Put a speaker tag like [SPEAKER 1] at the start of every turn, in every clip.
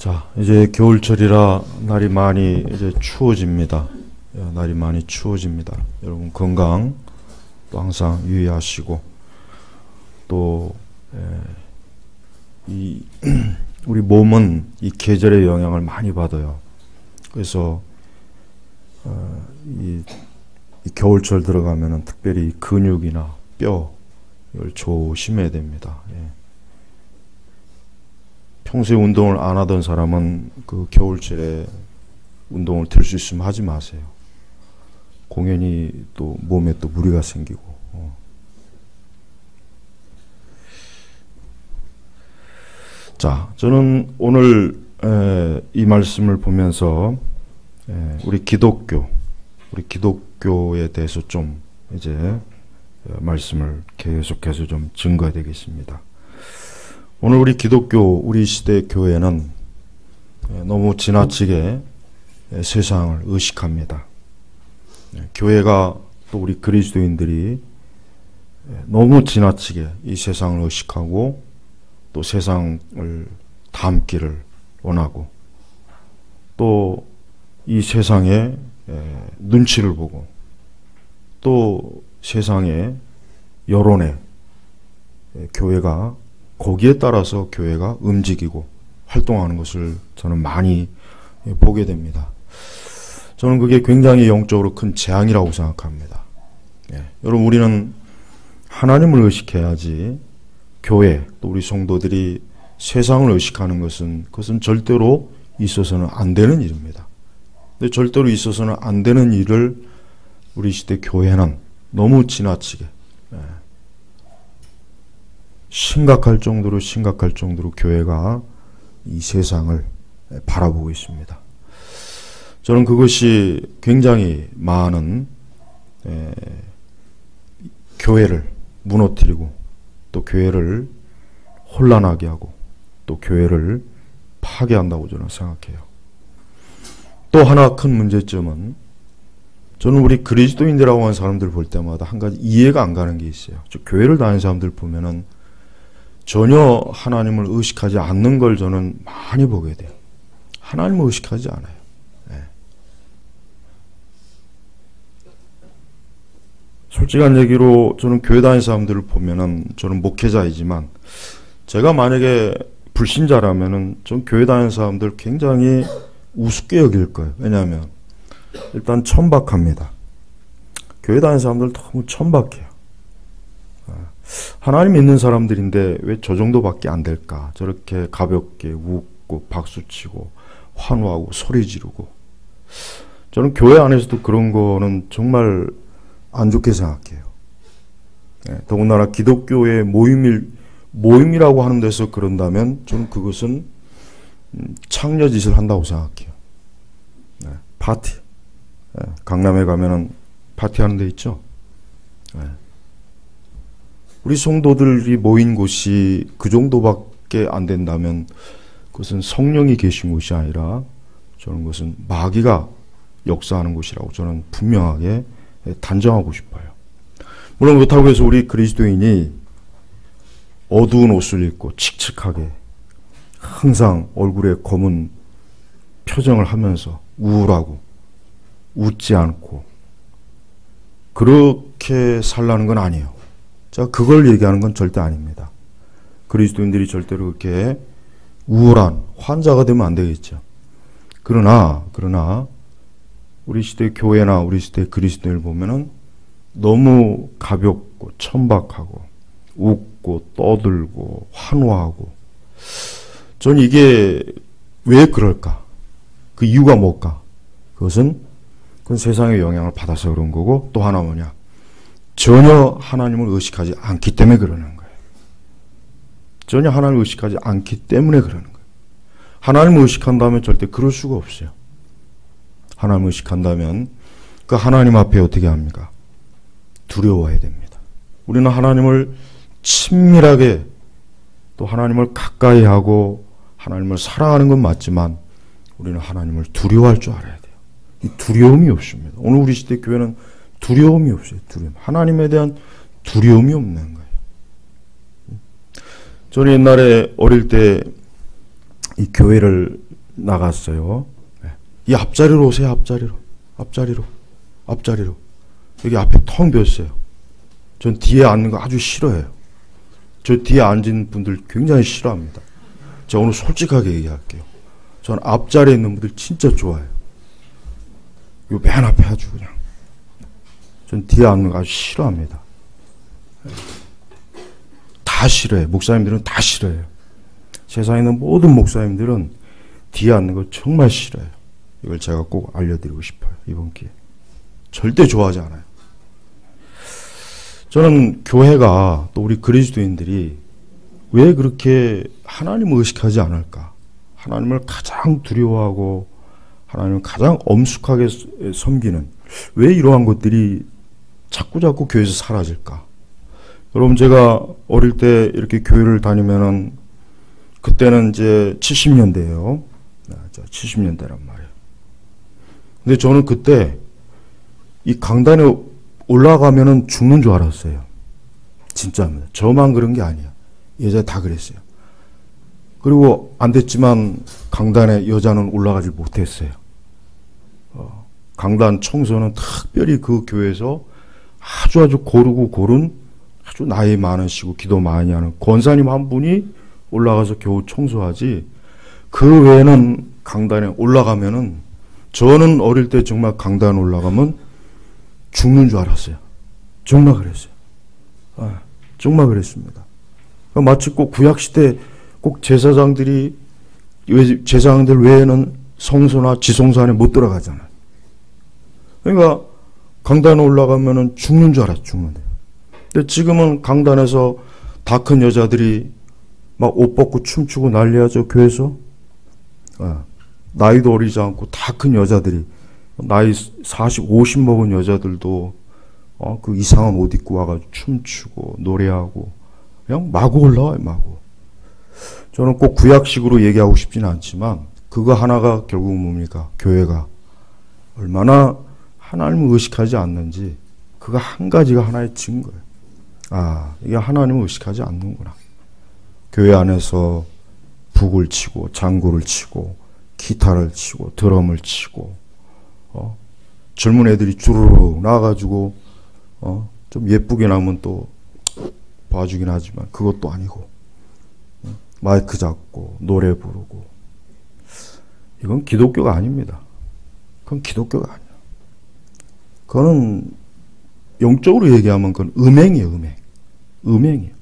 [SPEAKER 1] 자, 이제 겨울철이라 날이 많이 이제 추워집니다. 날이 많이 추워집니다. 여러분 건강 또 항상 유의하시고 또 우리 몸은 이 계절의 영향을 많이 받아요. 그래서 이 겨울철 들어가면은 특별히 근육이나 뼈 이걸 조심해야 됩니다. 평소에 운동을 안 하던 사람은 그 겨울철에 운동을 들 수 있으면 하지 마세요. 공연히 또 몸에 또 무리가 생기고. 자, 저는 오늘 이 말씀을 보면서 우리 기독교에 대해서 좀 이제 말씀을 계속해서 좀 증거해야 되겠습니다. 오늘 우리 시대 교회는 너무 지나치게 세상을 의식합니다. 교회가 또 우리 그리스도인들이 너무 지나치게 이 세상을 의식하고 또 세상을 닮기를 원하고 또 이 세상의 눈치를 보고 또 세상의 여론에 교회가 거기에 따라서 교회가 움직이고 활동하는 것을 저는 많이 보게 됩니다. 저는 그게 굉장히 영적으로 큰 재앙이라고 생각합니다. 여러분 우리는 하나님을 의식해야지 교회 또 우리 성도들이 세상을 의식하는 그것은 절대로 있어서는 안 되는 일입니다. 근데 절대로 있어서는 안 되는 일을 우리 시대 교회는 너무 지나치게 심각할 정도로 교회가 이 세상을 바라보고 있습니다. 저는 그것이 굉장히 많은 교회를 무너뜨리고 또 교회를 혼란하게 하고 또 교회를 파괴한다고 저는 생각해요. 또 하나 큰 문제점은 저는 우리 그리스도인들이라고 하는 사람들 볼 때마다 한 가지 이해가 안 가는 게 있어요. 교회를 다니는 사람들 보면은 전혀 하나님을 의식하지 않는 걸 저는 많이 보게 돼요. 하나님을 의식하지 않아요. 솔직한 얘기로 저는 교회 다니는 사람들을 보면은 저는 목회자이지만 제가 만약에 불신자라면은 전 교회 다니는 사람들 굉장히 우습게 여길 거예요. 왜냐하면 일단 천박합니다. 교회 다니는 사람들 너무 천박해요. 하나님 믿는 사람들인데 왜 저 정도밖에 안 될까? 저렇게 가볍게 웃고 박수치고 환호하고 소리 지르고. 저는 교회 안에서도 그런 거는 정말 안 좋게 생각해요. 더군다나 기독교의 모임이라고 하는 데서 그런다면 저는 그것은 창녀짓을 한다고 생각해요. 파티. 강남에 가면은 파티하는 데 있죠. 우리 성도들이 모인 곳이 그 정도밖에 안 된다면 그것은 성령이 계신 곳이 아니라 저는 그것은 마귀가 역사하는 곳이라고 저는 분명하게 단정하고 싶어요. 물론 그렇다고 해서 우리 그리스도인이 어두운 옷을 입고 칙칙하게 항상 얼굴에 검은 표정을 하면서 우울하고 웃지 않고 그렇게 살라는 건 아니에요. 제가 그걸 얘기하는 건 절대 아닙니다. 그리스도인들이 절대로 그렇게 우울한 환자가 되면 안 되겠죠. 그러나 우리 시대 교회나 우리 시대 그리스도인을 보면은 너무 가볍고 천박하고 웃고 떠들고 환호하고 전 이게 왜 그럴까? 그 이유가 뭘까? 그건 세상의 영향을 받아서 그런 거고 또 하나 뭐냐? 전혀 하나님을 의식하지 않기 때문에 그러는 거예요. 전혀 하나님을 의식하지 않기 때문에 그러는 거예요. 하나님을 의식한다면 절대 그럴 수가 없어요. 하나님을 의식한다면 그 하나님 앞에 어떻게 합니까? 두려워해야 됩니다. 우리는 하나님을 친밀하게 또 하나님을 가까이 하고 하나님을 사랑하는 건 맞지만 우리는 하나님을 두려워할 줄 알아야 돼요. 이 두려움이 없습니다. 오늘 우리 시대 교회는 두려움이 없어요. 두려움. 하나님에 대한 두려움이 없는 거예요. 저는 옛날에 어릴 때 이 교회를 나갔어요. 이 앞자리로 오세요. 앞자리로. 여기 앞에 텅 비었어요. 전 뒤에 앉는 거 아주 싫어해요. 저 뒤에 앉은 분들 굉장히 싫어합니다. 제가 오늘 솔직하게 얘기할게요. 전 앞자리에 있는 분들 진짜 좋아해요. 요 맨 앞에 아주 그냥. 전 뒤에 앉는 거 아주 싫어합니다. 다 싫어해요. 목사님들은 다 싫어해요. 세상에 있는 모든 목사님들은 뒤에 앉는 거 정말 싫어해요. 이걸 제가 꼭 알려드리고 싶어요. 이번 기회에. 절대 좋아하지 않아요. 저는 교회가 또 우리 그리스도인들이 왜 그렇게 하나님을 의식하지 않을까? 하나님을 가장 두려워하고 하나님을 가장 엄숙하게 섬기는 왜 이러한 것들이 자꾸 교회에서 사라질까? 여러분 제가 어릴 때 이렇게 교회를 다니면은 그때는 이제 70년대예요. 70년대란 말이에요. 근데 저는 그때 이 강단에 올라가면은 죽는 줄 알았어요. 진짜입니다. 저만 그런 게 아니에요. 여자 다 그랬어요. 그리고 안 됐지만 강단에 여자는 올라가지 못했어요. 강단 청소는 특별히 그 교회에서 아주 고른 아주 나이 많으시고 기도 많이 하는 권사님 한 분이 올라가서 겨우 청소하지 그 외에는 강단에 올라가면은 저는 어릴 때 정말 강단에 올라가면 죽는 줄 알았어요. 정말 그랬어요. 정말 그랬습니다. 마치 꼭 구약시대 꼭 제사장들 외에는 성소나 지성소 안에 못 들어가잖아요. 그러니까 강단에 올라가면은 죽는 줄 알았죠. 죽는데. 근데 지금은 강단에서 다 큰 여자들이 막 옷 벗고 춤추고 난리하죠. 교회에서. 나이도 어리지 않고 다 큰 여자들이 나이 40, 50 먹은 여자들도 그 이상한 옷 입고 와가지고 춤추고 노래하고 그냥 마구 올라와요. 마구. 저는 꼭 구약식으로 얘기하고 싶지는 않지만 그거 하나가 결국 뭡니까? 교회가 얼마나 하나님을 의식하지 않는지 그거 한 가지가 하나의 증거예요. 이게 하나님을 의식하지 않는구나. 교회 안에서 북을 치고 장구를 치고 기타를 치고 드럼을 치고 젊은 애들이 주르륵 나와가지고 좀 예쁘게 나오면 또 봐주긴 하지만 그것도 아니고 마이크 잡고 노래 부르고 이건 기독교가 아닙니다. 그건 기독교가 아니야. 그거는 영적으로 얘기하면 그건 음행이에요. 음행이에요.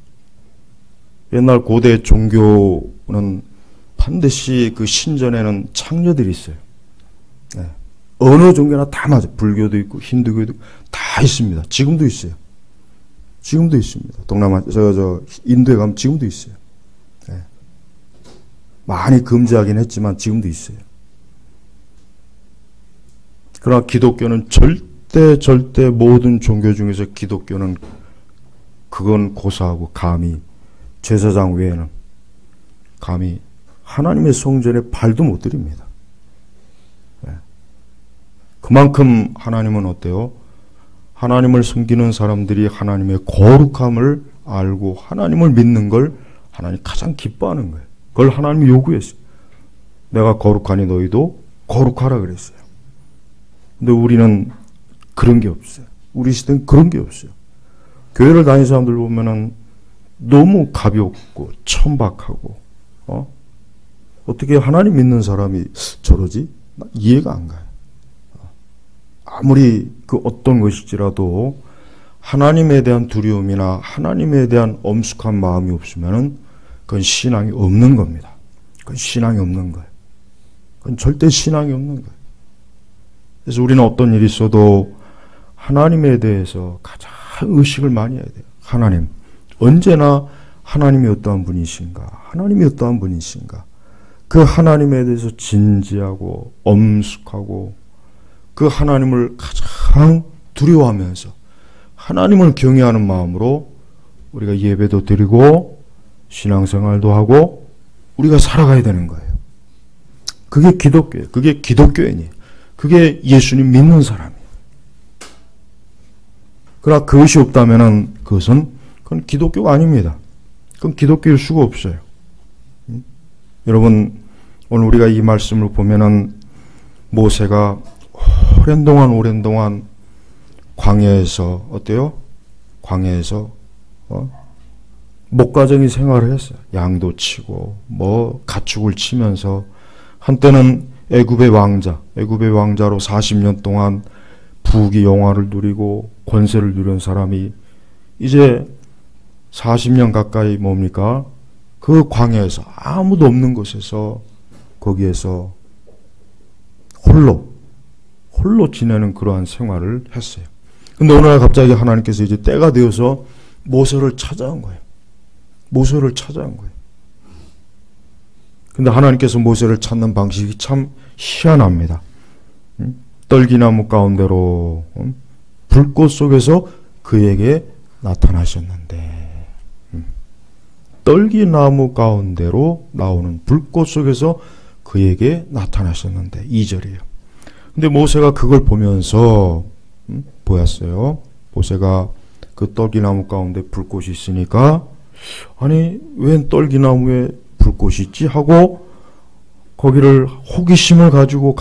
[SPEAKER 1] 옛날 고대 종교는 반드시 그 신전에는 창녀들이 있어요. 어느 종교나 다 맞아요. 불교도 있고 힌두교도 있고 다 있습니다. 지금도 있어요. 지금도 있습니다. 동남아 인도에 가면 지금도 있어요. 많이 금지하긴 했지만 지금도 있어요. 그러나 기독교는 절대 모든 종교 중에서 기독교는 그건 고사하고 감히 제사장 외에는 감히 하나님의 성전에 발도 못 들입니다. 그만큼 하나님은 어때요? 하나님을 섬기는 사람들이 하나님의 거룩함을 알고 하나님을 믿는 걸 하나님이 가장 기뻐하는 거예요. 그걸 하나님이 요구했어요. 내가 거룩하니 너희도 거룩하라 그랬어요. 근데 우리는 그런 게 없어요. 우리 시대는 그런 게 없어요. 교회를 다니는 사람들 보면은 너무 가볍고 천박하고 어떻게 하나님 믿는 사람이 저러지? 이해가 안 가요. 아무리 그 어떤 것일지라도 하나님에 대한 두려움이나 하나님에 대한 엄숙한 마음이 없으면은 그건 신앙이 없는 겁니다. 그건 신앙이 없는 거예요. 그건 절대 신앙이 없는 거예요. 그래서 우리는 어떤 일이 있어도 하나님에 대해서 가장 의식을 많이 해야 돼요. 하나님. 언제나 하나님이 어떠한 분이신가? 하나님이 어떠한 분이신가? 그 하나님에 대해서 진지하고 엄숙하고 그 하나님을 가장 두려워하면서 하나님을 경외하는 마음으로 우리가 예배도 드리고 신앙생활도 하고 우리가 살아가야 되는 거예요. 그게 기독교예요. 그게 기독교인이에요. 그게 예수님 믿는 사람이에요. 그러나 그것이 없다면은 그건 기독교가 아닙니다. 그건 기독교일 수가 없어요. 여러분 오늘 우리가 이 말씀을 보면은 모세가 오랜 동안 광야에서 어때요? 광야에서 목가정이 생활을 했어요. 양도 치고 뭐 가축을 치면서 한때는 애굽의 왕자로 40년 동안 부귀 영화를 누리고 권세를 누린 사람이 이제 40년 가까이 뭡니까? 그 광야에서 아무도 없는 곳에서 거기에서 홀로 지내는 그러한 생활을 했어요. 근데 어느 날 갑자기 하나님께서 이제 때가 되어서 모세를 찾아온 거예요. 근데 하나님께서 모세를 찾는 방식이 참 희한합니다. 떨기나무 가운데로 불꽃 속에서 그에게 나타나셨는데, 떨기나무 가운데로 나오는 불꽃 속에서 그에게 나타나셨는데 2절이에요. 근데 모세가 그걸 보면서 보였어요. 모세가 그 떨기나무 가운데 불꽃이 있으니까 아니 웬 떨기나무에 불꽃이 있지 하고 거기를 호기심을 가지고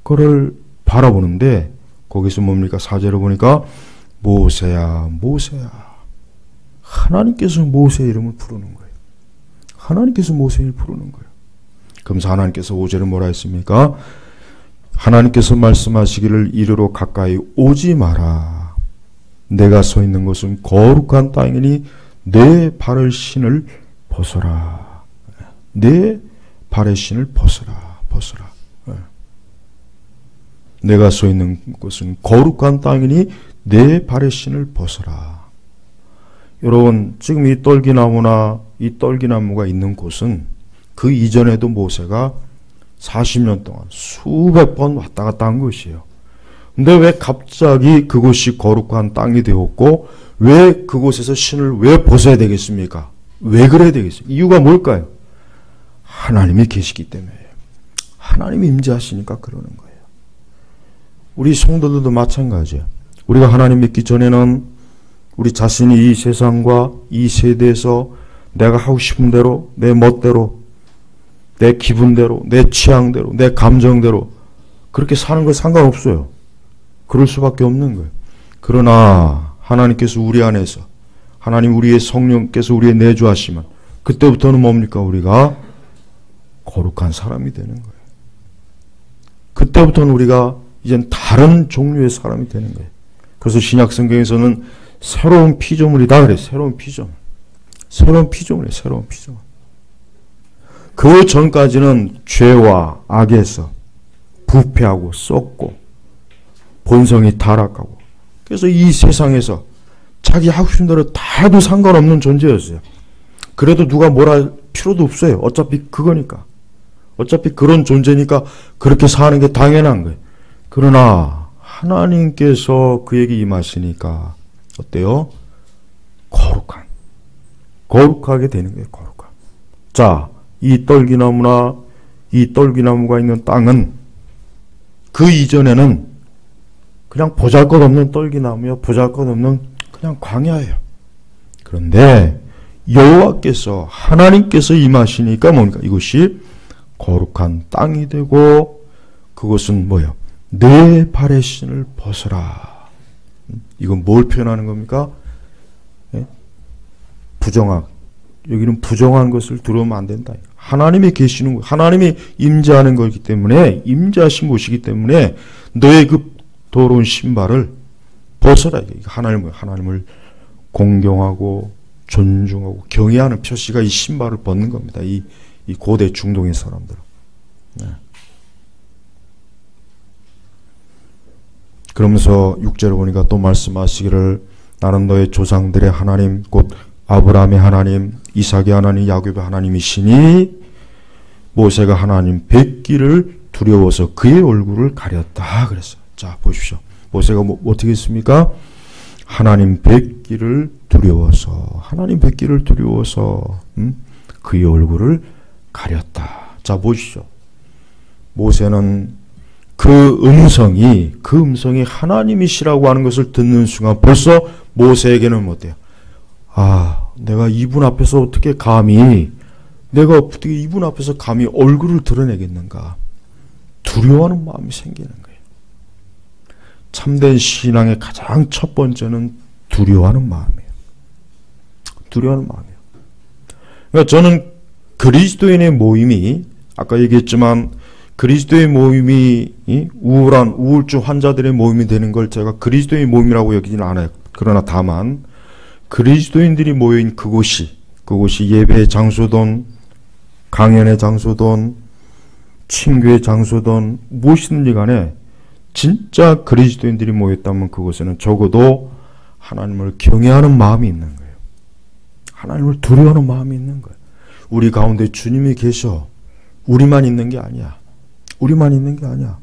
[SPEAKER 1] 그를 바라보는데 거기서 뭡니까? 4절을 보니까 모세야 하나님께서 모세의 이름을 부르는 거예요. 그러면서 하나님께서 5절에 뭐라 했습니까? 하나님께서 말씀하시기를 이리로 가까이 오지 마라. 내가 서 있는 곳은 거룩한 땅이니 내 발을 신을 벗어라. 내 발의 신을 벗어라. 내가 서 있는 곳은 거룩한 땅이니 내 발의 신을 벗어라. 여러분, 지금 이 떨기나무가 있는 곳은 그 이전에도 모세가 40년 동안 수백 번 왔다 갔다 한 것이에요. 근데 왜 갑자기 그곳이 거룩한 땅이 되었고 왜 그곳에서 신을 왜 벗어야 되겠습니까? 왜 그래야 되겠습니까? 이유가 뭘까요? 하나님이 계시기 때문에요. 하나님이 임재하시니까 그러는 거예요. 우리 성도들도 마찬가지예요. 우리가 하나님 믿기 전에는 우리 자신이 이 세상과 이 세대에서 내가 하고 싶은 대로, 내 멋대로, 내 기분대로, 내 취향대로, 내 감정대로 그렇게 사는 거 상관없어요. 그럴 수밖에 없는 거예요. 그러나 하나님께서 우리 안에서, 하나님 우리의 성령께서 우리의 내주하시면 그때부터는 뭡니까? 우리가 거룩한 사람이 되는 거예요. 그때부터는 우리가 이젠 다른 종류의 사람이 되는 거예요. 그래서 신약 성경에서는 새로운 피조물이다 그래요. 새로운 피조물. 그 전까지는 죄와 악에서 부패하고 썩고 본성이 타락하고 그래서 이 세상에서 자기 하고 싶은 대로 다 해도 상관없는 존재였어요. 그래도 누가 뭐라 할 필요도 없어요. 어차피 그거니까. 어차피 그런 존재니까 그렇게 사는 게 당연한 거예요. 그러나 하나님께서 그에게 임하시니까 어때요? 거룩하게 되는 거예요. 거룩한. 자, 이 떨기나무가 있는 땅은 그 이전에는 그냥 보잘것없는 떨기나무요, 보잘것없는 그냥 광야예요. 그런데 여호와께서 하나님께서 임하시니까 뭡니까? 이것이 거룩한 땅이 되고 그것은 뭐예요? 내 발의 신을 벗어라. 이건 뭘 표현하는 겁니까? 예? 부정한. 여기는 부정한 것을 들어오면 안 된다. 하나님이 계시는 것, 하나님이 임재하는 것이기 때문에, 임재하신 곳이기 때문에 너의 그 더러운 신발을 벗어라. 하나님을 공경하고 존중하고 경외하는 표시가 이 신발을 벗는 겁니다. 이 고대 중동의 사람들은. 네. 그러면서 6절을 보니까 또 말씀하시기를 나는 너의 조상들의 하나님 곧 아브라함의 하나님, 이삭의 하나님, 야곱의 하나님이시니 모세가 하나님 뵙기를 두려워서 그의 얼굴을 가렸다 그랬어요. 자, 보십시오. 모세가 어떻게 했습니까? 하나님 뵙기를 두려워서 그의 얼굴을 가렸다. 자, 보십시오. 모세는 그 음성이 하나님이시라고 하는 것을 듣는 순간 벌써 모세에게는 어때요? 아, 내가 이분 앞에서 어떻게 감히 내가 어떻게 이분 앞에서 감히 얼굴을 드러내겠는가? 두려워하는 마음이 생기는 거예요. 참된 신앙의 가장 첫 번째는 두려워하는 마음이에요. 두려워하는 마음이에요. 그러니까 저는 그리스도인의 모임이, 아까 얘기했지만 그리스도의 모임이 우울한 우울증 환자들의 모임이 되는 걸 제가 그리스도의 모임이라고 여기지는 않아요. 그러나 다만 그리스도인들이 모인 그곳이 예배의 장소든 강연의 장소든 친교의 장소든 무엇이든지 간에 진짜 그리스도인들이 모였다면 그곳에는 적어도 하나님을 경외하는 마음이 있는 거예요. 하나님을 두려워하는 마음이 있는 거예요. 우리 가운데 주님이 계셔. 우리만 있는 게 아니야. 우리만 있는 게 아니야.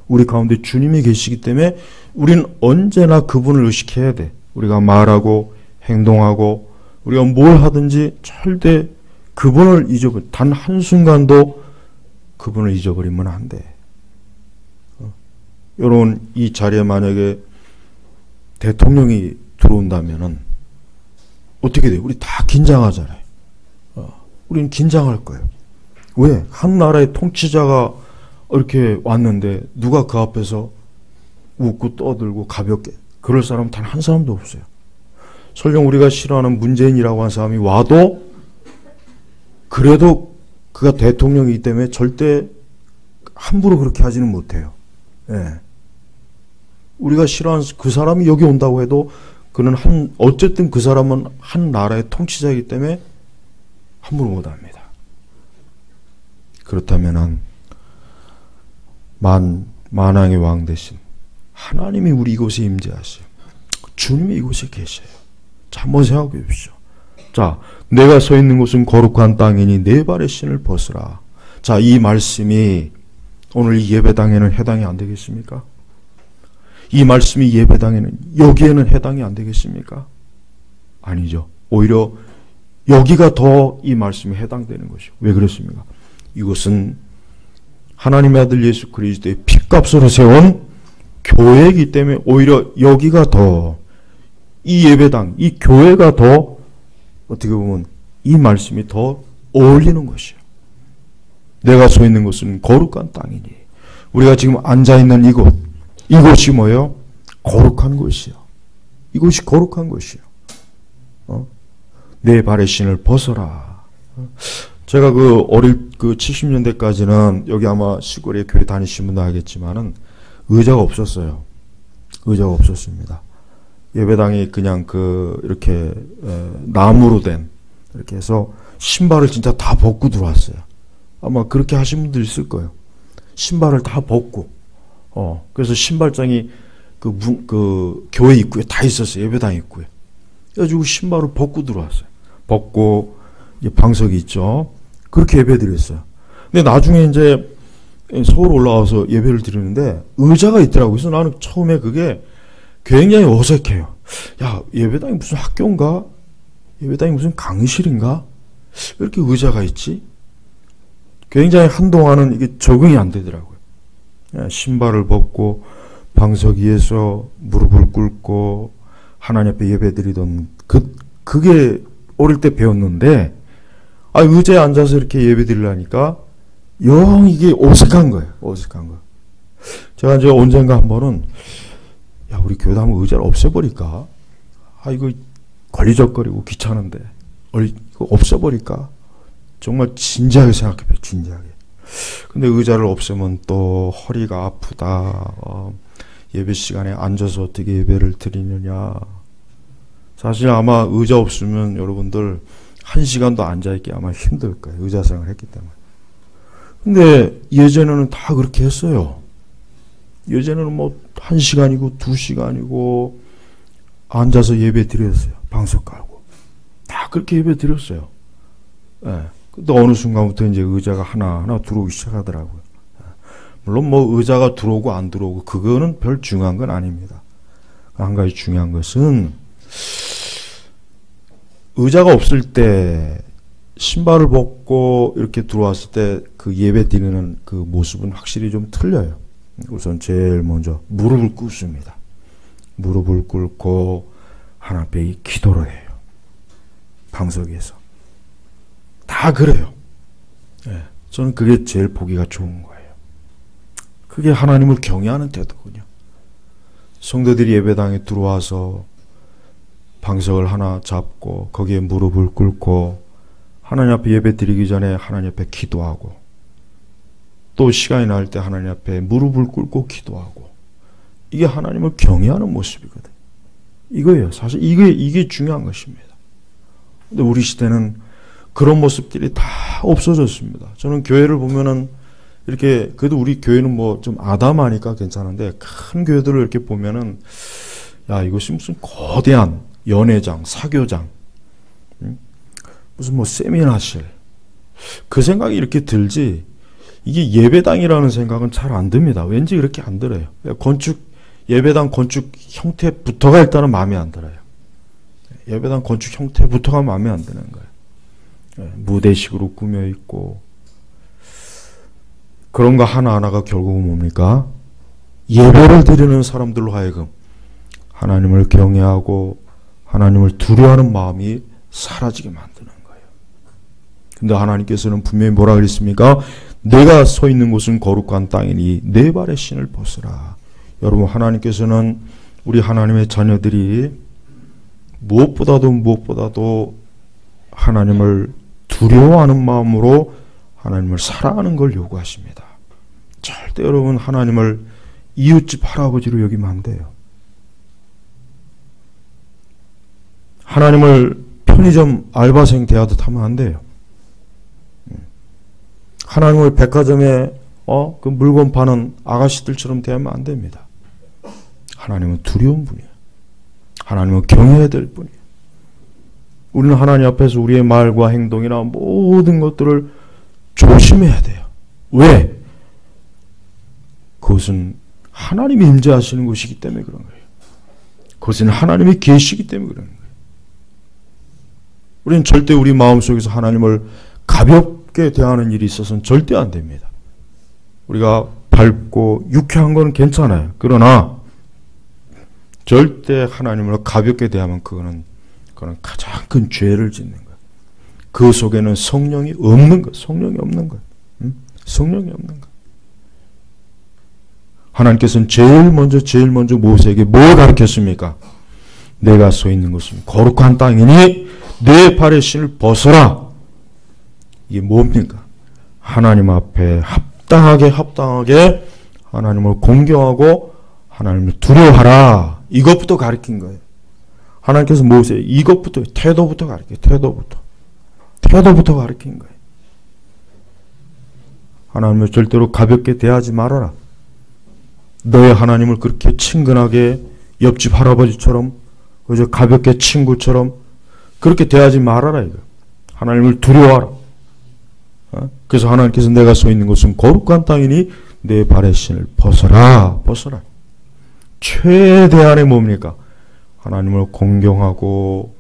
[SPEAKER 1] 우리 가운데 주님이 계시기 때문에 우리는 언제나 그분을 의식해야 돼. 우리가 말하고 행동하고 우리가 뭘 하든지 절대 그분을 단 한순간도 그분을 잊어버리면 안 돼. 여러분, 이 자리에 만약에 대통령이 들어온다면은 어떻게 돼요? 우리 다 긴장하잖아요. 우리는 긴장할 거예요. 왜? 한 나라의 통치자가 이렇게 왔는데 누가 그 앞에서 웃고 떠들고 가볍게 그럴 사람은 단 한 사람도 없어요. 설령 우리가 싫어하는 문재인이라고 하는 사람이 와도 그래도 그가 대통령이기 때문에 절대 함부로 그렇게 하지는 못해요. 예. 우리가 싫어하는 그 사람이 여기 온다고 해도 그는 어쨌든 그 사람은 한 나라의 통치자이기 때문에 함부로 못합니다. 그렇다면 만왕의 왕 대신 하나님이 우리 이곳에 임재하시오. 주님이 이곳에 계셔요. 자, 한번 생각해 보십시오. 자, 내가 서 있는 곳은 거룩한 땅이니 내 발의 신을 벗으라. 자, 이 말씀이 오늘 이 예배당에는 해당이 안 되겠습니까? 이 말씀이 예배당에는, 여기에는 해당이 안 되겠습니까? 아니죠. 오히려 여기가 더 이 말씀이 해당되는 것이요. 왜 그렇습니까? 이것은 하나님의 아들 예수 그리스도의 핏값으로 세운 교회이기 때문에 오히려 여기가 더, 이 예배당, 이 교회가 더 어떻게 보면 이 말씀이 더 어울리는 것이요. 내가 서 있는 곳은 거룩한 땅이니, 우리가 지금 앉아있는 이곳이 뭐예요? 거룩한 곳이요. 이곳이 거룩한 곳이요. 내 발의 신을 벗어라. 제가 그 70년대까지는 여기 아마 시골에 교회 다니신 분도 알겠지만은 의자가 없었어요. 의자가 없었습니다. 예배당이 그냥 이렇게 나무로 된, 이렇게 해서 신발을 진짜 다 벗고 들어왔어요. 아마 그렇게 하신 분들 있을 거예요. 신발을 다 벗고, 그래서 신발장이 그 교회 입구에 다 있었어요. 예배당 입구에. 그래가지고 신발을 벗고 들어왔어요. 벗고, 이제 방석이 있죠. 그렇게 예배 드렸어요. 근데 나중에 이제 서울 올라와서 예배를 드리는데 의자가 있더라고요. 그래서 나는 처음에 그게 굉장히 어색해요. 야, 예배당이 무슨 학교인가? 예배당이 무슨 강의실인가? 왜 이렇게 의자가 있지? 굉장히 한동안은 이게 적응이 안 되더라고요. 신발을 벗고 방석 위에서 무릎을 꿇고 하나님 앞에 예배드리던 그게 어릴 때 배웠는데, 의자에 앉아서 이렇게 예배드리려니까 영 이게 어색한 거예요. 어색한 거. 제가 이제 언젠가 한 번은, 야, 우리 교회도 한번 의자를 없애버릴까? 이거 걸리적거리고 귀찮은데 이거 없애버릴까? 정말 진지하게 생각해봐요. 진지하게. 근데 의자를 없애면 또 허리가 아프다. 예배 시간에 앉아서 어떻게 예배를 드리느냐. 사실 아마 의자 없으면 여러분들 1시간도 앉아있기 아마 힘들 거예요. 의자 생활을 했기 때문에. 근데 예전에는 다 그렇게 했어요. 예전에는 뭐 1시간이고 2시간이고 앉아서 예배 드렸어요. 방석 깔고. 다 그렇게 예배 드렸어요. 예. 근데 어느 순간부터 이제 의자가 하나하나 들어오기 시작하더라고요. 물론 뭐 의자가 들어오고 안 들어오고 그거는 별 중요한 건 아닙니다. 한 가지 중요한 것은 의자가 없을 때 신발을 벗고 이렇게 들어왔을 때 그 예배 드리는 그 모습은 확실히 좀 틀려요. 우선 제일 먼저 무릎을 꿇습니다. 무릎을 꿇고 하나님 앞에 기도를 해요. 방석 위에서. 다 그래요. 저는 그게 제일 보기가 좋은 거예요. 그게 하나님을 경외하는 태도군요. 성도들이 예배당에 들어와서 방석을 하나 잡고 거기에 무릎을 꿇고 하나님 앞에 예배 드리기 전에 하나님 앞에 기도하고 또 시간이 날 때 하나님 앞에 무릎을 꿇고 기도하고 이게 하나님을 경외하는 모습이거든요. 이거예요. 사실 이게 중요한 것입니다. 근데 우리 시대는 그런 모습들이 다 없어졌습니다. 저는 교회를 보면은 이렇게 그래도 우리 교회는 뭐 좀 아담하니까 괜찮은데 큰 교회들을 이렇게 보면은 야 이것이 무슨 거대한 연회장, 사교장, 무슨 뭐 세미나실 그 생각이 이렇게 들지 이게 예배당이라는 생각은 잘 안 듭니다. 왠지 그렇게 안 들어요. 예배당 건축 형태부터가 일단은 마음에 안 들어요. 예배당 건축 형태부터가 마음에 안 드는 거예요. 무대식으로 꾸며 있고 그런 거 하나하나가 결국은 뭡니까? 예배를 드리는 사람들로 하여금 하나님을 경외하고 하나님을 두려워하는 마음이 사라지게 만드는 거예요. 근데 하나님께서는 분명히 뭐라 그랬습니까? 내가 서 있는 곳은 거룩한 땅이니 내 발의 신을 벗으라. 여러분 하나님께서는 우리 하나님의 자녀들이 무엇보다도 하나님을 두려워하는 마음으로 하나님을 사랑하는 걸 요구하십니다. 절대 여러분 하나님을 이웃집 할아버지로 여기면 안 돼요. 하나님을 편의점 알바생 대하듯 하면 안 돼요. 하나님을 백화점에 그 물건 파는 아가씨들처럼 대하면 안 됩니다. 하나님은 두려운 분이에요. 하나님은 경외해야 될 분이에요. 우리는 하나님 앞에서 우리의 말과 행동이나 모든 것들을 조심해야 돼요. 왜? 그것은 하나님이 임재하시는 곳이기 때문에 그런 거예요. 그것은 하나님이 계시기 때문에 그런 거예요. 우리는 절대 우리 마음속에서 하나님을 가볍게 대하는 일이 있어서는 절대 안 됩니다. 우리가 밝고 유쾌한 건 괜찮아요. 그러나 절대 하나님을 가볍게 대하면 그거는 가장 큰 죄를 짓는 거예요. 그 속에는 성령이 없는 거예요. 성령이 없는 거예요. 성령이 없는 거예요. 하나님께서는 제일 먼저 모세에게 뭘 가르쳤습니까? 내가 서 있는 곳은 거룩한 땅이니 내 발의 신을 벗어라. 이게 뭡니까? 하나님 앞에 합당하게 하나님을 공경하고 하나님을 두려워하라. 이것부터 가르친 거예요. 하나님께서 모세에 이것부터 태도부터 가르쳐요. 태도부터 가르친 거예요. 하나님을 절대로 가볍게 대하지 말아라. 너의 하나님을 그렇게 친근하게 옆집 할아버지처럼 그저 가볍게 친구처럼 그렇게 대하지 말아라 이거. 하나님을 두려워하라. 그래서 하나님께서 내가 서 있는 곳은 거룩한 땅이니 내 발의 신을 벗어라. 최대한의 뭡니까? 하나님을 공경하고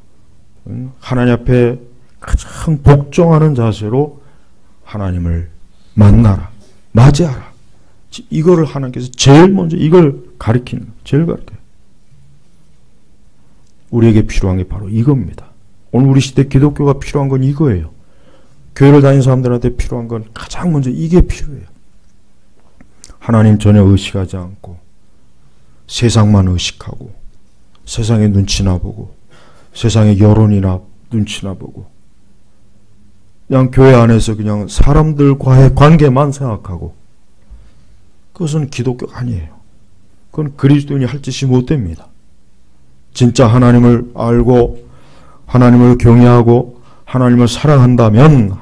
[SPEAKER 1] 하나님 앞에 가장 복종하는 자세로 하나님을 만나라. 맞이하라. 이거를 하나님께서 제일 먼저 이걸 가르치는 거예요. 제일 가르쳐요. 우리에게 필요한 게 바로 이겁니다. 오늘 우리 시대 기독교가 필요한 건 이거예요. 교회를 다니는 사람들한테 필요한 건 가장 먼저 이게 필요해요. 하나님 전혀 의식하지 않고 세상만 의식하고 세상의 눈치나 보고 세상의 여론이나 눈치나 보고 그냥 교회 안에서 그냥 사람들과의 관계만 생각하고 그것은 기독교가 아니에요. 그건 그리스도인이 할 짓이 못 됩니다. 진짜 하나님을 알고 하나님을 경외하고 하나님을 사랑한다면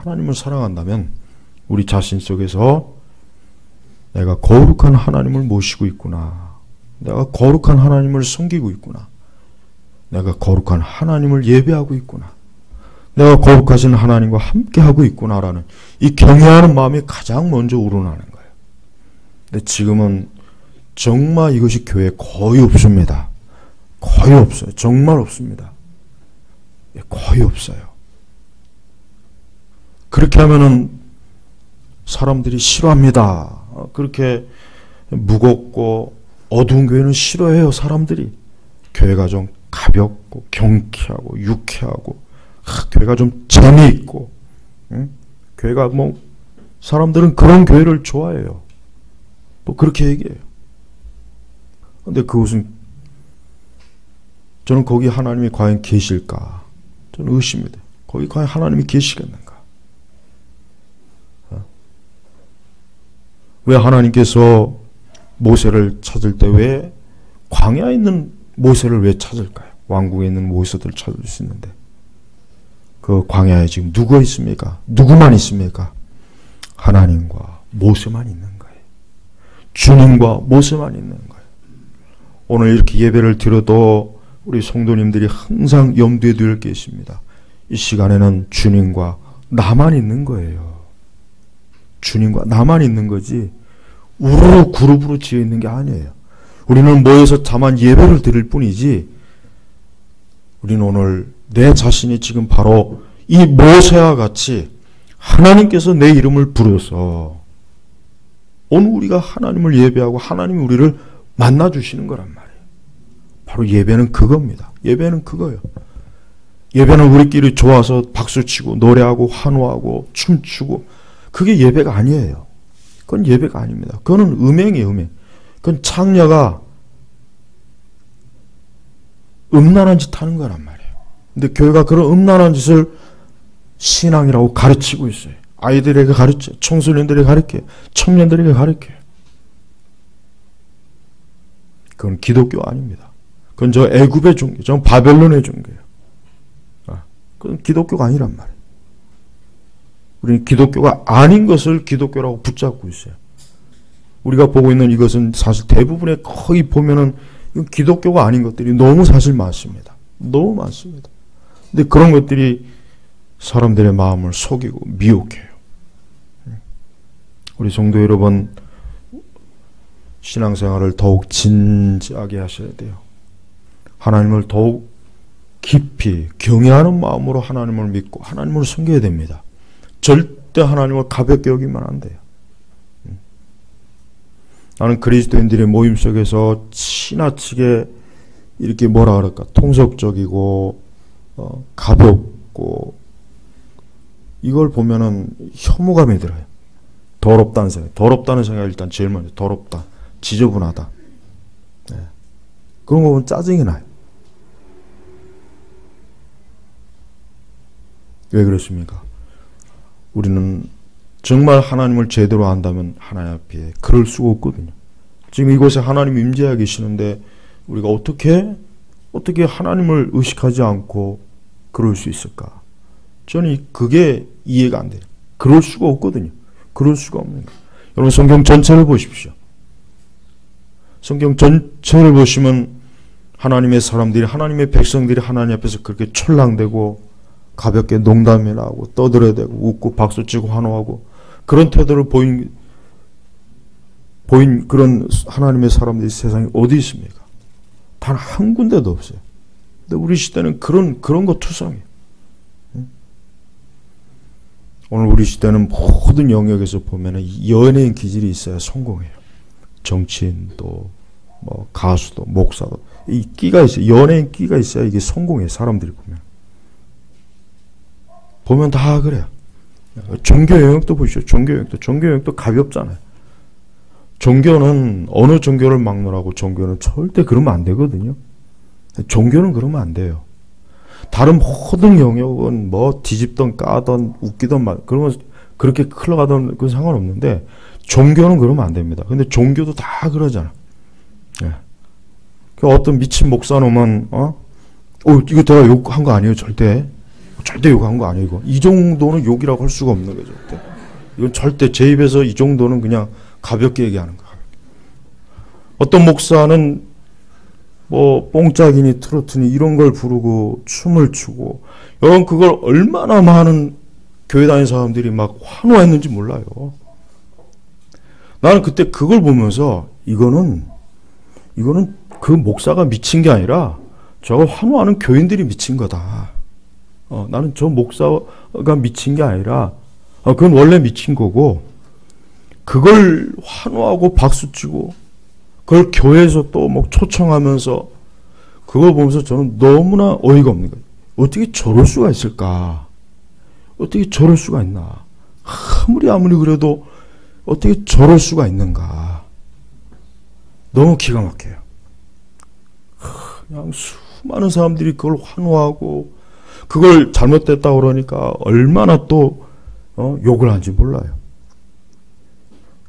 [SPEAKER 1] 우리 자신 속에서 내가 거룩한 하나님을 모시고 있구나. 내가 거룩한 하나님을 섬기고 있구나. 내가 거룩한 하나님을 예배하고 있구나. 내가 거룩하신 하나님과 함께하고 있구나라는 이 경외하는 마음이 가장 먼저 우러나는 거예요. 근데 지금은 정말 이것이 교회에 거의 없습니다. 거의 없어요. 정말 없습니다. 거의 없어요. 그렇게 하면은 사람들이 싫어합니다. 그렇게 무겁고 어두운 교회는 싫어해요. 사람들이. 교회가 좀 가볍고 경쾌하고 유쾌하고 교회가 좀 재미있고 교회가 뭐 사람들은 그런 교회를 좋아해요. 또 그렇게 얘기해요. 근데 그것은 저는 거기 하나님이 과연 계실까? 저는 의심이 돼요. 거기 과연 하나님이 계시겠는가? 왜 하나님께서 모세를 찾을 때 왜 광야에 있는 모세를 왜 찾을까요? 왕궁에 있는 모세들을 찾을 수 있는데 그 광야에 지금 누가 있습니까? 누구만 있습니까? 하나님과 모세만 있는 거예요. 주님과 모세만 있는 거예요. 오늘 이렇게 예배를 드려도 우리 성도님들이 항상 염두에 둘 게 있습니다. 이 시간에는 주님과 나만 있는 거예요. 주님과 나만 있는 거지 우르르 그룹으로 지어 있는 게 아니에요. 우리는 모여서 다만 예배를 드릴 뿐이지 우리는 오늘 내 자신이 지금 바로 이 모세와 같이 하나님께서 내 이름을 부르셔서 오늘 우리가 하나님을 예배하고 하나님이 우리를 만나주시는 거란 말이에요. 바로 예배는 그겁니다. 예배는 그거예요. 예배는 우리끼리 좋아서 박수치고 노래하고 환호하고 춤추고 그게 예배가 아니에요. 그건 예배가 아닙니다. 그거는 음행이에요. 음행. 그건 창녀가 음란한 짓 하는 거란 말이에요. 근데 교회가 그런 음란한 짓을 신앙이라고 가르치고 있어요. 아이들에게 가르쳐요. 청소년들에게 가르쳐요. 청년들에게 가르쳐요. 그건 기독교 아닙니다. 그건 저 애굽의 종교, 저 바벨론의 종교예요. 그건 기독교가 아니란 말이에요. 우리는 기독교가 아닌 것을 기독교라고 붙잡고 있어요. 우리가 보고 있는 이것은 사실 대부분의 거의 보면은 이건 기독교가 아닌 것들이 너무 사실 많습니다. 너무 많습니다. 근데 그런 것들이 사람들의 마음을 속이고 미혹해요. 우리 성도 여러분, 신앙생활을 더욱 진지하게 하셔야 돼요. 하나님을 더욱 깊이 경외하는 마음으로 하나님을 믿고 하나님을 섬겨야 됩니다. 절대 하나님을 가볍게 여기면 안 돼요. 나는 그리스도인들의 모임 속에서 지나치게 이렇게 뭐라 그럴까 통속적이고 가볍고 이걸 보면은 혐오감이 들어요. 더럽다는 생각. 더럽다는 생각이 일단 제일 먼저 더럽다. 지저분하다. 네. 그런 거 보면 짜증이 나요. 왜 그렇습니까? 우리는 정말 하나님을 제대로 안다면 하나님 앞에 그럴 수가 없거든요. 지금 이곳에 하나님 임재하고 계시는데 우리가 어떻게 하나님을 의식하지 않고 그럴 수 있을까? 저는 그게 이해가 안 돼요. 그럴 수가 없거든요. 그럴 수가 없는 거예요. 여러분 성경 전체를 보십시오. 성경 전체를 보시면 하나님의 사람들이 하나님의 백성들이 하나님 앞에서 그렇게 철랑대고 가볍게 농담이나 하고 떠들어대고 웃고 박수치고 환호하고 그런 태도를 보인 그런 하나님의 사람들이 세상에 어디 있습니까? 단 한 군데도 없어요. 근데 우리 시대는 그런 거 투성이에요. 오늘 우리 시대는 모든 영역에서 보면은 연예인 기질이 있어야 성공해요. 정치인도 뭐 가수도 목사도 이 끼가 있어요. 연예인 끼가 있어야 이게 성공해요. 사람들이 보면 다 그래요. 종교 영역도 보시죠. 종교 영역도 가볍잖아요. 종교는 어느 종교를 막론하고 종교는 절대 그러면 안 되거든요. 종교는 그러면 안 돼요. 다른 모든 영역은 뭐 뒤집던 까던 웃기던 말 그런 거 그렇게 흘러가던 그건 상관없는데 종교는 그러면 안 됩니다. 근데 종교도 다 그러잖아. 예. 어떤 미친 목사놈은 이거 내가 욕한 거 아니에요. 절대 욕한 거 아니에요. 이 정도는 욕이라고 할 수가 없는 거죠. 절대. 이건 절대 제 입에서 이 정도는 그냥 가볍게 얘기하는 거예요. 어떤 목사는 뭐 뽕짝이니 트로트니 이런 걸 부르고 춤을 추고 여러분 그걸 얼마나 많은 교회 다니는 사람들이 막 환호했는지 몰라요. 나는 그때 그걸 보면서 이거는 그 목사가 미친 게 아니라 저거 환호하는 교인들이 미친 거다. 나는 저 목사가 미친 게 아니라 그건 원래 미친 거고 그걸 환호하고 박수치고 그걸 교회에서 또 뭐 초청하면서 그걸 보면서 저는 너무나 어이가 없는 거예요. 어떻게 저럴 수가 있을까? 어떻게 저럴 수가 있나? 아무리 그래도 어떻게 저럴 수가 있는가. 너무 기가 막혀요. 그냥 수많은 사람들이 그걸 환호하고 그걸 잘못됐다고 그러니까 얼마나 또 욕을 하는지 몰라요.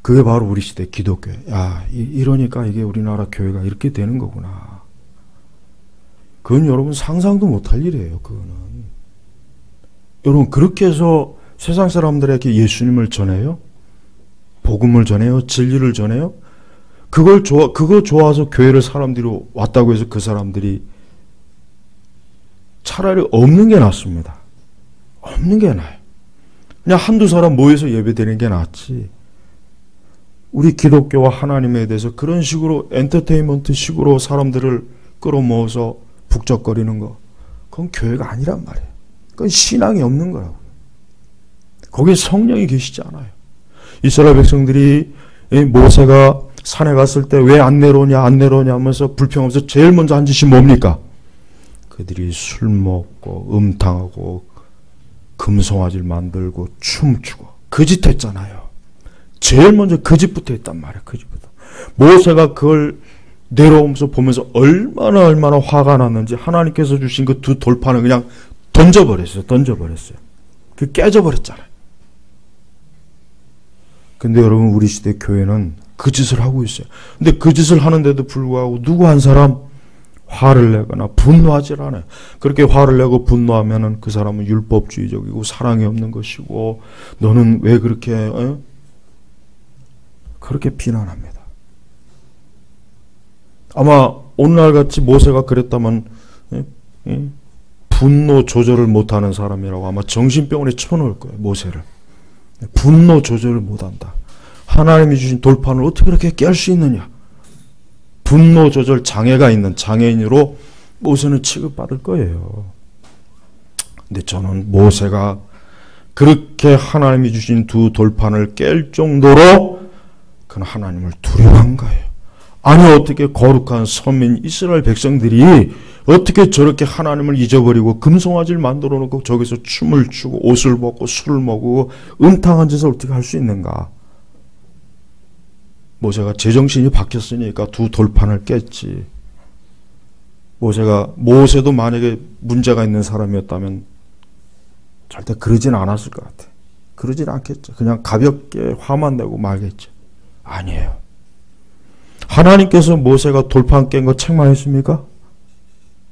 [SPEAKER 1] 그게 바로 우리 시대 기독교예요. 야, 이러니까 이게 우리나라 교회가 이렇게 되는 거구나. 그건 여러분 상상도 못할 일이에요. 그거는. 여러분 그렇게 해서 세상 사람들에게 예수님을 전해요? 복음을 전해요? 진리를 전해요? 그거 좋아서 교회를 사람들이 왔다고 해서 그 사람들이 차라리 없는 게 낫습니다. 없는 게 나아요. 그냥 한두 사람 모여서 예배드리는 게 낫지. 우리 기독교와 하나님에 대해서 그런 식으로 엔터테인먼트 식으로 사람들을 끌어모아서 북적거리는 거, 그건 교회가 아니란 말이에요. 그건 신앙이 없는 거라고요. 거기에 성령이 계시지 않아요. 이스라엘 백성들이 모세가 산에 갔을 때 왜 안 내려오냐 하면서 불평하면서 제일 먼저 한 짓이 뭡니까? 그들이 술 먹고 음탕하고 금송아지를 만들고 춤추고 그 짓 했잖아요. 제일 먼저 그 짓부터 했단 말이에요. 그 짓부터. 모세가 그걸 내려오면서 보면서 얼마나 화가 났는지 하나님께서 주신 그 두 돌판을 그냥 던져버렸어요. 그 깨져버렸잖아요. 근데 여러분 우리 시대 교회는 그 짓을 하고 있어요. 근데 그 짓을 하는데도 불구하고 누구 한 사람 화를 내거나 분노하질 않아요. 그렇게 화를 내고 분노하면은 그 사람은 율법주의적이고 사랑이 없는 것이고 너는 왜 그렇게 그렇게 비난합니다. 아마 오늘날같이 모세가 그랬다면 분노 조절을 못하는 사람이라고 아마 정신병원에 쳐놓을 거예요. 모세를. 분노 조절을 못한다. 하나님이 주신 돌판을 어떻게 그렇게 깰 수 있느냐. 분노 조절 장애가 있는 장애인으로 모세는 취급받을 거예요. 근데 저는 모세가 그렇게 하나님이 주신 두 돌판을 깰 정도로 그는 하나님을 두려워한 거예요. 아니 어떻게 거룩한 선민 이스라엘 백성들이 어떻게 저렇게 하나님을 잊어버리고 금송아지를 만들어 놓고 저기서 춤을 추고 옷을 벗고 술을 먹고 음탕한 짓을 어떻게 할 수 있는가. 모세가 제정신이 바뀌었으니까 두 돌판을 깼지. 모세도 만약에 문제가 있는 사람이었다면 절대 그러진 않았을 것 같아. 그러진 않겠죠. 그냥 가볍게 화만 내고 말겠죠. 아니에요. 하나님께서 모세가 돌판 깬 거 책망했습니까?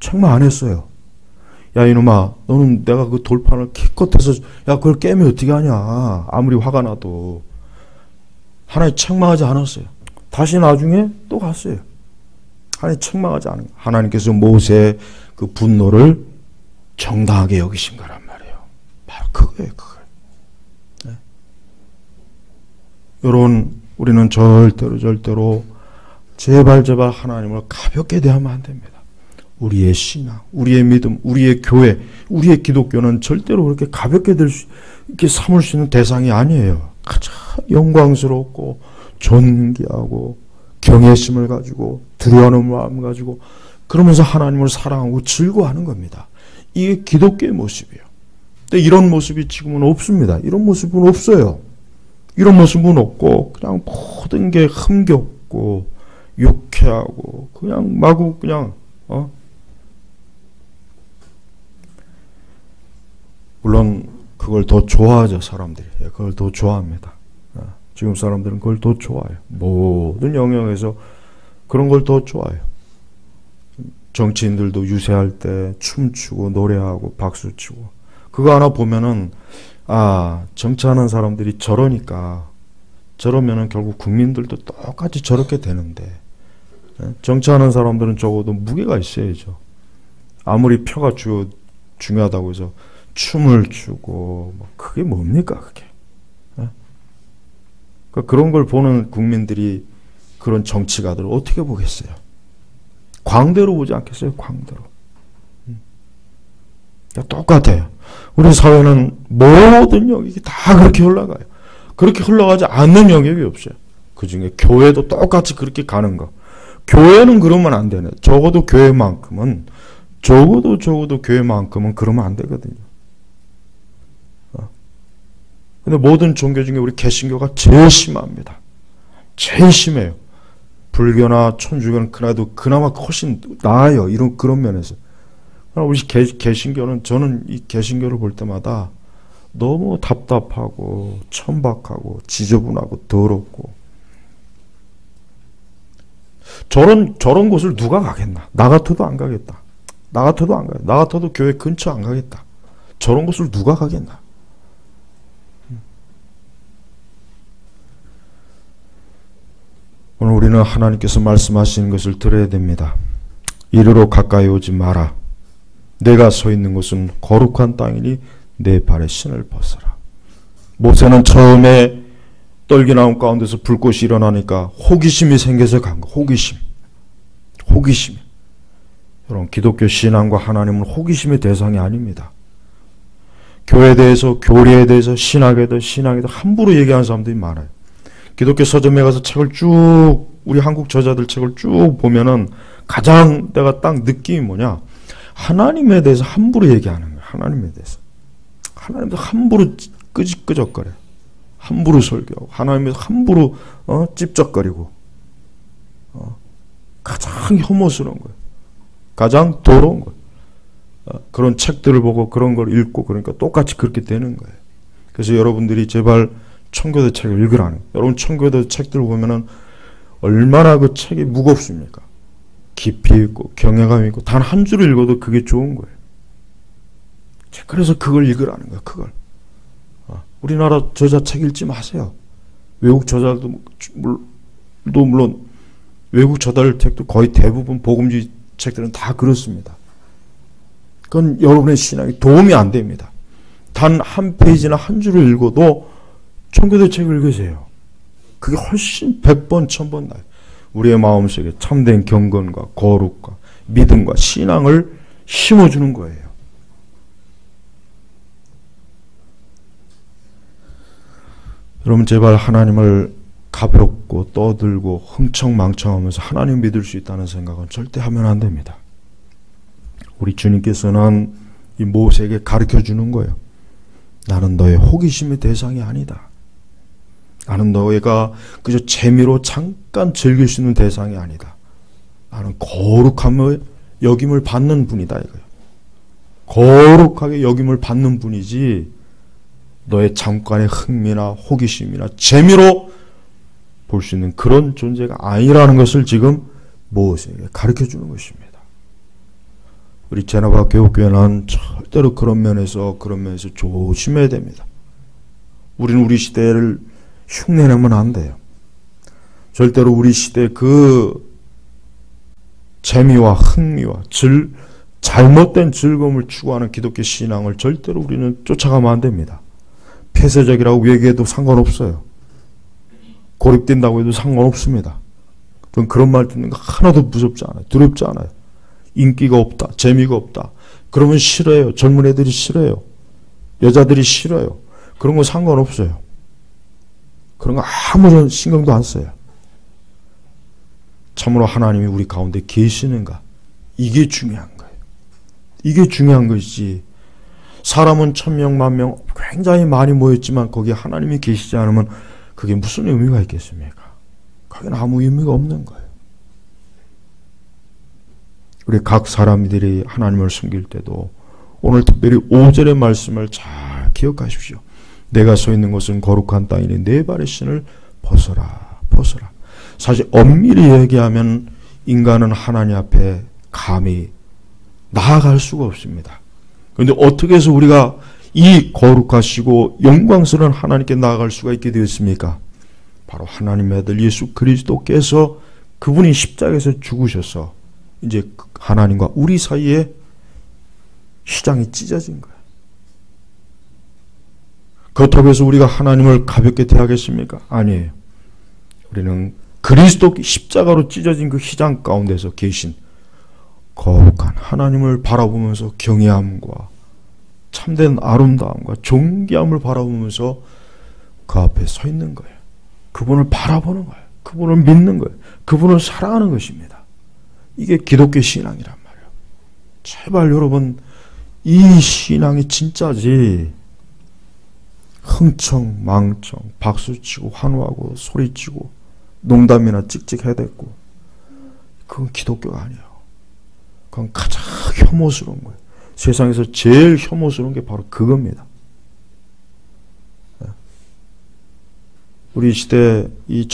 [SPEAKER 1] 책망 안 했어요. 야 이놈아, 너는 내가 그 돌판을 기껏해서 야 그걸 깨면 어떻게 하냐. 아무리 화가 나도. 하나님 책망하지 않았어요. 다시 나중에 또 갔어요. 하나님 책망하지 않은 거예요. 하나님께서 모세의 그 분노를 정당하게 여기신 거란 말이에요. 바로 그거예요. 네. 여러분 우리는 절대로 제발 하나님을 가볍게 대하면 안 됩니다. 우리의 신앙, 우리의 믿음, 우리의 교회, 우리의 기독교는 절대로 그렇게 가볍게 이렇게 삼을 수 있는 대상이 아니에요. 가장 영광스럽고 존귀하고 경외심을 가지고 두려워하는 마음 가지고 그러면서 하나님을 사랑하고 즐거워하는 겁니다. 이게 기독교의 모습이에요. 근데 이런 모습이 지금은 없습니다. 이런 모습은 없어요. 이런 모습은 없고 그냥 모든 게 흥겹고 유쾌하고 그냥 마구 그냥 물론 그걸 더 좋아하죠. 사람들이. 그걸 더 좋아합니다. 지금 사람들은 그걸 더 좋아해요. 모든 영역에서 그런 걸 더 좋아해요. 정치인들도 유세할 때 춤추고 노래하고 박수치고 그거 하나 보면은 정치하는 사람들이 저러면은 결국 국민들도 똑같이 저렇게 되는데 정치하는 사람들은 적어도 무게가 있어야죠. 아무리 표가 중요하다고 해서 춤을 추고 그게 뭡니까 그게. 그런 걸 보는 국민들이 그런 정치가들을 어떻게 보겠어요? 광대로 보지 않겠어요? 광대로. 똑같아요. 우리 사회는 모든 영역이 다 그렇게 흘러가요. 그렇게 흘러가지 않는 영역이 없어요. 그중에 교회도 똑같이 그렇게 가는 거. 교회는 그러면 안 되네. 적어도 교회만큼은 그러면 안 되거든요. 근데 모든 종교 중에 우리 개신교가 제일 심합니다. 제일 심해요. 불교나 천주교는 그나마 훨씬 나아요. 그런 면에서. 우리 개신교는, 저는 이 개신교를 볼 때마다 너무 답답하고 천박하고 지저분하고 더럽고, 저런 곳을 누가 가겠나? 나 같아도 안 가겠다. 나 같아도 교회 근처 안 가겠다. 저런 곳을 누가 가겠나? 오늘 우리는 하나님께서 말씀하시는 것을 들어야 됩니다. 이리로 가까이 오지 마라. 내가 서 있는 곳은 거룩한 땅이니 내 발에 신을 벗어라. 모세는 처음에 떨기나무 가운데서 불꽃이 일어나니까 호기심이 생겨서 간 거. 호기심. 여러분, 기독교 신앙과 하나님은 호기심의 대상이 아닙니다. 교회에 대해서, 교리에 대해서, 신학에 대해서 함부로 얘기하는 사람들이 많아요. 기독교 서점에 가서 책을 쭉, 우리 한국 저자들 책을 쭉 보면은 가장 내가 딱 느낌이 뭐냐? 하나님에 대해서 함부로 얘기하는 거예요. 하나님에 대해서 함부로 끄적거려. 함부로 설교하고, 하나님에서 함부로 찝쩍거리고, 가장 혐오스러운 거예요. 가장 더러운 거예요. 그런 책들을 보고 그런 걸 읽고 그러니까 똑같이 그렇게 되는 거예요. 그래서 여러분들이 제발 청교도 책을 읽으라는 거예요. 여러분 청교도 책들을 보면은 얼마나 그 책이 무겁습니까? 깊이 있고 경외감 있고 단 한 줄을 읽어도 그게 좋은 거예요. 그래서 그걸 읽으라는 거예요. 그걸. 우리나라 저자 책 읽지 마세요. 외국 저자들도 물론 외국 저자들 책도 거의 대부분 복음주의 책들은 다 그렇습니다. 그건 여러분의 신앙에 도움이 안 됩니다. 단 한 페이지나 한 줄을 읽어도 청교도 책을 읽으세요. 그게 훨씬 100번, 1000번 나아요. 우리의 마음속에 참된 경건과 거룩과 믿음과 신앙을 심어주는 거예요. 여러분 제발 하나님을 가볍고 떠들고 흥청망청하면서 하나님 믿을 수 있다는 생각은 절대 하면 안 됩니다. 우리 주님께서는 이 모세에게 가르쳐주는 거예요. 나는 너의 호기심의 대상이 아니다. 나는 너희가 그저 재미로 잠깐 즐길 수 있는 대상이 아니다. 나는 거룩함을 여김을 받는 분이다 이거예요. 거룩하게 여김을 받는 분이지 너의 잠깐의 흥미나 호기심이나 재미로 볼 수 있는 그런 존재가 아니라는 것을 지금 모세에게 가르쳐주는 것입니다. 우리 제나바 교육교회는 절대로 그런 면에서 조심해야 됩니다. 우리는 우리 시대를 흉내내면 안 돼요. 절대로 우리 시대 그 재미와 흥미와 잘못된 즐거움을 추구하는 기독교 신앙을 절대로 우리는 쫓아가면 안 됩니다. 폐쇄적이라고 얘기해도 상관없어요. 고립된다고 해도 상관없습니다. 전 그런 말 듣는 거 하나도 무섭지 않아요. 두렵지 않아요. 인기가 없다. 재미가 없다. 그러면 싫어요. 젊은 애들이 싫어요. 여자들이 싫어요. 그런 거 상관없어요. 그런 거 아무런 신경도 안 써요. 참으로 하나님이 우리 가운데 계시는가? 이게 중요한 거예요. 이게 중요한 것이지. 사람은 1000명, 10,000명 굉장히 많이 모였지만 거기에 하나님이 계시지 않으면 그게 무슨 의미가 있겠습니까? 거기는 아무 의미가 없는 거예요. 우리 각 사람들이 하나님을 숨길 때도 오늘 특별히 5절의 말씀을 잘 기억하십시오. 내가 서 있는 곳은 거룩한 땅이니 내 발의 신을 벗어라. 벗어라. 사실 엄밀히 얘기하면 인간은 하나님 앞에 감히 나아갈 수가 없습니다. 그런데 어떻게 해서 우리가 이 거룩하시고 영광스러운 하나님께 나아갈 수가 있게 되었습니까? 바로 하나님의 아들 예수 그리스도께서 그분이 십자가에서 죽으셔서 이제 하나님과 우리 사이에 시장이 찢어진 거예요. 그렇다고 해서 우리가 하나님을 가볍게 대하겠습니까? 아니에요. 우리는 그리스도 십자가로 찢어진 그 휘장 가운데서 계신 거룩한 하나님을 바라보면서 경외함과 참된 아름다움과 존귀함을 바라보면서 그 앞에 서 있는 거예요. 그분을 바라보는 거예요. 그분을 믿는 거예요. 그분을 사랑하는 것입니다. 이게 기독교 신앙이란 말이에요. 제발 여러분 이 신앙이 진짜지 흥청망청 박수치고 환호하고 소리치고 농담이나 찍찍 해댔고, 그건 기독교가 아니에요. 그건 가장 혐오스러운 거예요. 세상에서 제일 혐오스러운 게 바로 그겁니다. 우리 시대 이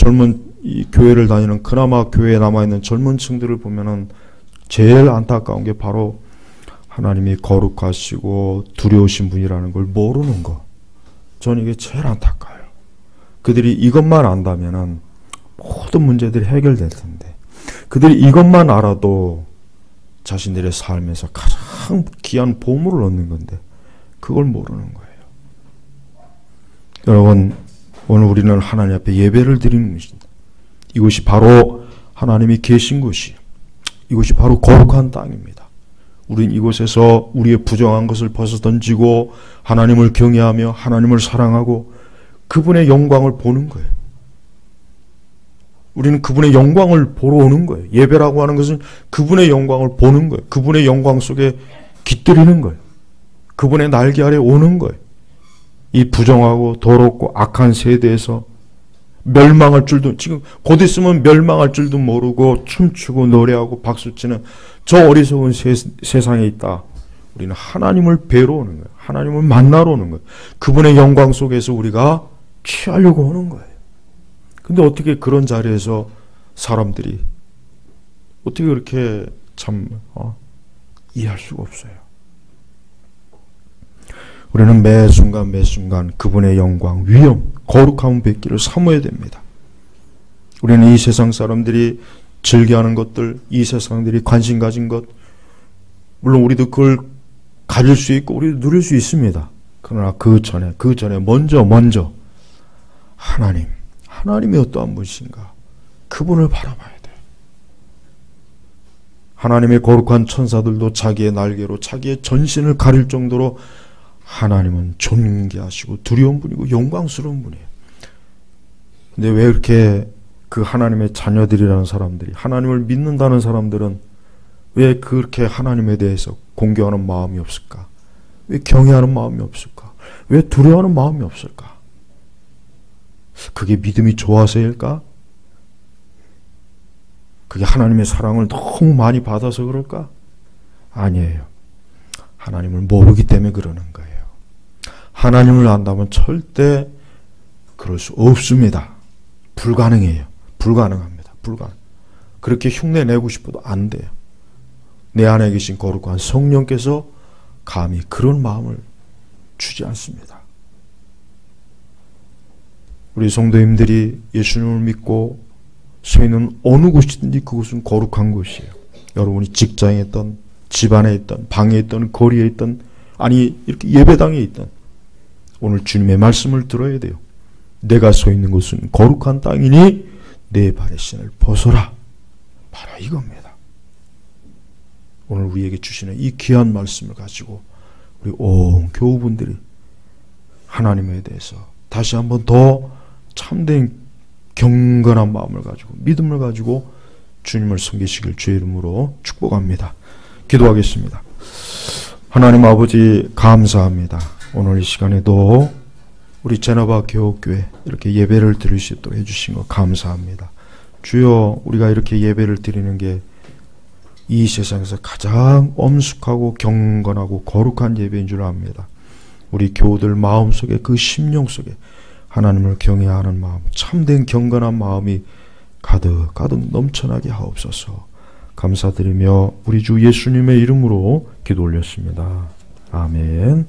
[SPEAKER 1] 이 교회를 다니는, 그나마 교회에 남아있는 젊은 층들을 보면은 제일 안타까운 게 바로 하나님이 거룩하시고 두려우신 분이라는 걸 모르는 거. 저는 이게 제일 안타까워요. 그들이 이것만 안다면은 모든 문제들이 해결될 텐데, 그들이 이것만 알아도 자신들의 삶에서 가장 귀한 보물을 얻는 건데 그걸 모르는 거예요. 여러분, 오늘 우리는 하나님 앞에 예배를 드리는 것입니다. 이곳이 바로 하나님이 계신 곳이에요. 이곳이 바로 거룩한 땅입니다. 우린 이곳에서 우리의 부정한 것을 벗어던지고 하나님을 경외하며 하나님을 사랑하고 그분의 영광을 보는 거예요. 우리는 그분의 영광을 보러 오는 거예요. 예배라고 하는 것은 그분의 영광을 보는 거예요. 그분의 영광 속에 깃들이는 거예요. 그분의 날개 아래 오는 거예요. 이 부정하고 더럽고 악한 세대에서 멸망할 줄도, 지금 곧 있으면 멸망할 줄도 모르고 춤추고 노래하고 박수치는 저 어리석은 세상에 있다. 우리는 하나님을 뵈러 오는 거예요. 하나님을 만나러 오는 거예요. 그분의 영광 속에서 우리가 취하려고 오는 거예요. 근데 어떻게 그런 자리에서 사람들이 어떻게 그렇게 참 이해할 수가 없어요. 우리는 매 순간 그분의 영광, 위엄, 거룩함 뵙기를 사모해야 됩니다. 우리는 이 세상 사람들이 즐겨하는 것들, 이 세상들이 관심 가진 것, 물론 우리도 그걸 가질 수 있고 우리도 누릴 수 있습니다. 그러나 그 전에 먼저 하나님이 어떠한 분이신가, 그분을 바라봐야 돼요. 하나님의 거룩한 천사들도 자기의 날개로 자기의 전신을 가릴 정도로 하나님은 존귀하시고 두려운 분이고 영광스러운 분이에요. 근데 왜 이렇게 그 하나님의 자녀들이라는 사람들이, 하나님을 믿는다는 사람들은 왜 그렇게 하나님에 대해서 공경하는 마음이 없을까? 왜 경외하는 마음이 없을까? 왜 두려워하는 마음이 없을까? 그게 믿음이 좋아서일까? 그게 하나님의 사랑을 너무 많이 받아서 그럴까? 아니에요. 하나님을 모르기 때문에 그러는 거예요. 하나님을 안다면 절대 그럴 수 없습니다. 불가능해요. 불가능합니다. 그렇게 흉내 내고 싶어도 안 돼요. 내 안에 계신 거룩한 성령께서 감히 그런 마음을 주지 않습니다. 우리 성도님들이 예수님을 믿고 서 있는 어느 곳이든지 그곳은 거룩한 곳이에요. 여러분이 직장에 있던, 집안에 있던, 방에 있던, 거리에 있던, 아니 이렇게 예배당에 있던, 오늘 주님의 말씀을 들어야 돼요. 내가 서 있는 곳은 거룩한 땅이니 내 발의 신을 벗어라. 바로 이겁니다. 오늘 우리에게 주시는 이 귀한 말씀을 가지고 우리 온 교우분들이 하나님에 대해서 다시 한번 더 참된 경건한 마음을 가지고, 믿음을 가지고 주님을 섬기시길 주의 이름으로 축복합니다. 기도하겠습니다. 하나님 아버지, 감사합니다. 오늘 이 시간에도 우리 제너바 교회 이렇게 예배를 드릴 수 있도록 해주신 것 감사합니다. 주여, 우리가 이렇게 예배를 드리는 게 이 세상에서 가장 엄숙하고 경건하고 거룩한 예배인 줄 압니다. 우리 교우들 마음속에, 그 심령 속에 하나님을 경외하는 마음, 참된 경건한 마음이 가득 넘쳐나게 하옵소서. 감사드리며 우리 주 예수님의 이름으로 기도 올렸습니다. 아멘.